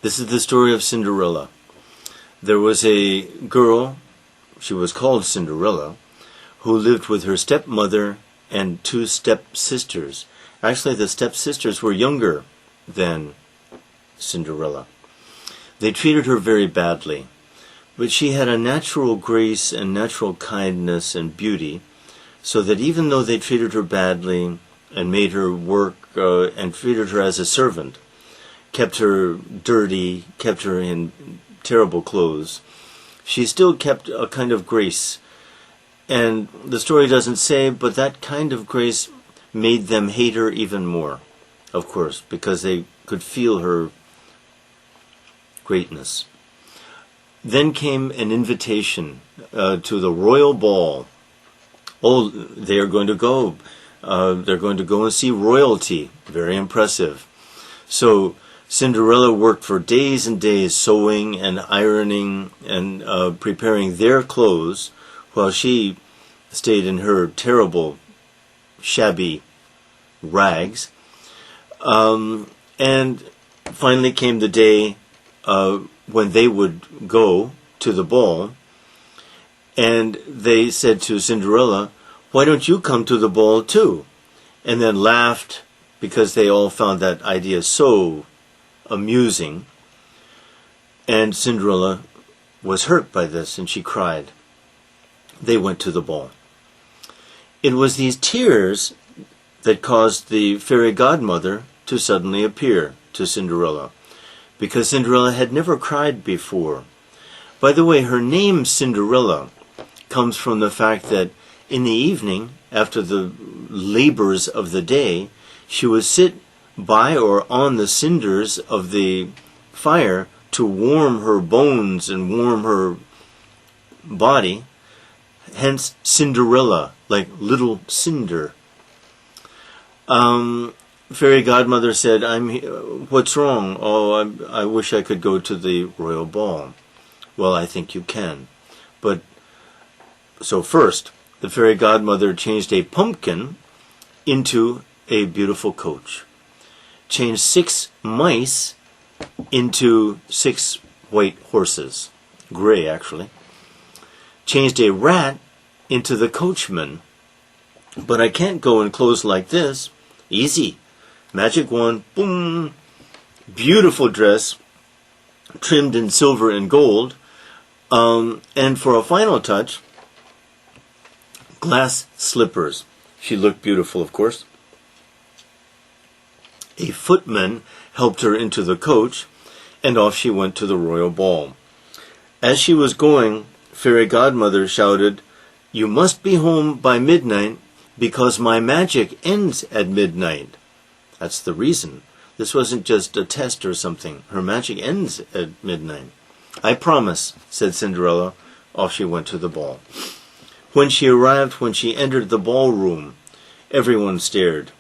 This is the story of Cinderella. There was a girl, she was called Cinderella, who lived with her stepmother and two stepsisters. Actually, the stepsisters were younger than Cinderella. They treated her very badly, but she had a natural grace and natural kindness and beauty, so that even though they treated her badly and made her work and treated her as a servant, kept her dirty, kept her in terrible clothes, she still kept a kind of grace. And the story doesn't say, but that kind of grace made them hate her even more, of course, because they could feel her greatness. Then came an invitation to the royal ball. Oh, they are going to go. They're going to go and see royalty. Very impressive. So Cinderella worked for days and days sewing and ironing and preparing their clothes while she stayed in her terrible, shabby rags. And finally came the day when they would go to the ball. And they said to Cinderella, "Why don't you come to the ball too?" And then laughed because they all found that idea so amusing. And Cinderella was hurt by this and she cried. They went to the ball. It was these tears that caused the fairy godmother to suddenly appear to Cinderella, because Cinderella had never cried before. By the way, her name Cinderella comes from the fact that in the evening, after the labors of the day, she would sit by or on the cinders of the fire to warm her bones and warm her body. Hence Cinderella, like little cinder. Fairy godmother said, "What's wrong? Oh, I wish I could go to the royal ball." Well, I think you can. But, so first, the fairy godmother changed a pumpkin into a beautiful coach. Changed 6 mice into 6 white horses. Gray, actually. Changed a rat into the coachman. But I can't go in clothes like this. Easy. Magic wand, boom. Beautiful dress, trimmed in silver and gold. And for a final touch, glass slippers. She looked beautiful, of course. A footman helped her into the coach, and off she went to the royal ball. As she was going, Fairy Godmother shouted, "You must be home by midnight, because my magic ends at midnight." That's the reason. This wasn't just a test or something. Her magic ends at midnight. "I promise," said Cinderella. Off she went to the ball. When she entered the ballroom, everyone stared.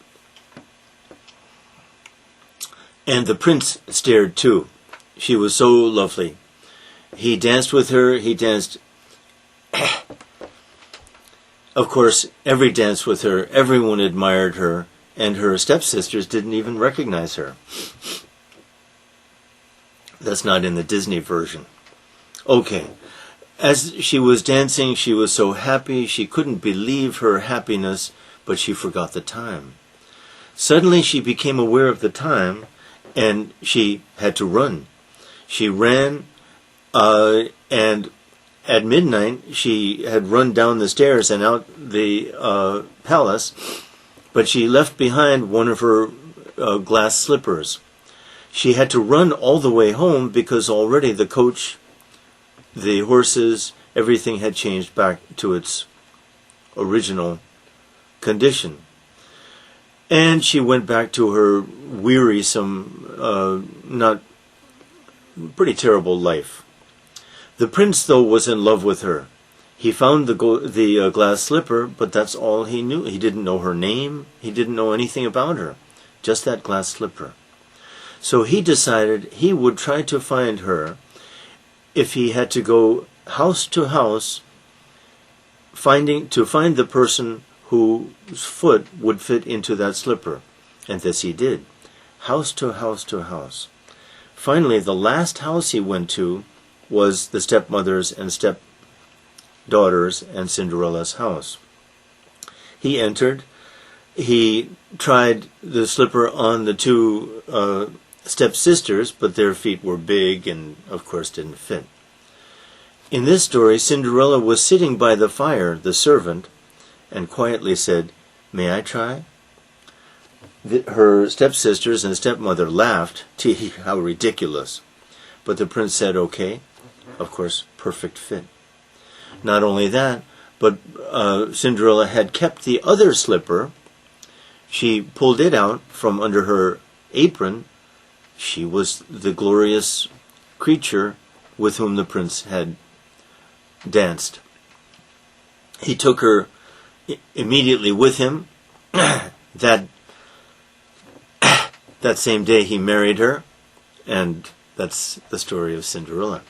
And the prince stared too. She was so lovely. He danced with her. He danced. Of course, every dance with her, everyone admired her, and her stepsisters didn't even recognize her. That's not in the Disney version. Okay. As she was dancing, she was so happy, she couldn't believe her happiness, but she forgot the time. Suddenly she became aware of the time, and she had to run. She ran, and at midnight she had run down the stairs and out the palace, but she left behind one of her glass slippers. She had to run all the way home because already the coach, the horses, everything had changed back to its original condition. And she went back to her wearisome, not pretty terrible life. The prince, though, was in love with her. He found the glass slipper, but that's all he knew. He didn't know her name. He didn't know anything about her. Just that glass slipper. So he decided he would try to find her if he had to go house to house to find the person whose foot would fit into that slipper. And this he did. House to house to house. Finally, the last house he went to was the stepmother's and stepdaughter's and Cinderella's house. He entered. He tried the slipper on the two stepsisters, but their feet were big and, of course, didn't fit. In this story, Cinderella was sitting by the fire, the servant, and quietly said, "May I try?" Her stepsisters and stepmother laughed. Tee, how ridiculous. But the prince said, "Okay." Of course, perfect fit. Not only that, but Cinderella had kept the other slipper. She pulled it out from under her apron. She was the glorious creature with whom the prince had danced. He took her immediately with him. That same day he married her, and that's the story of Cinderella.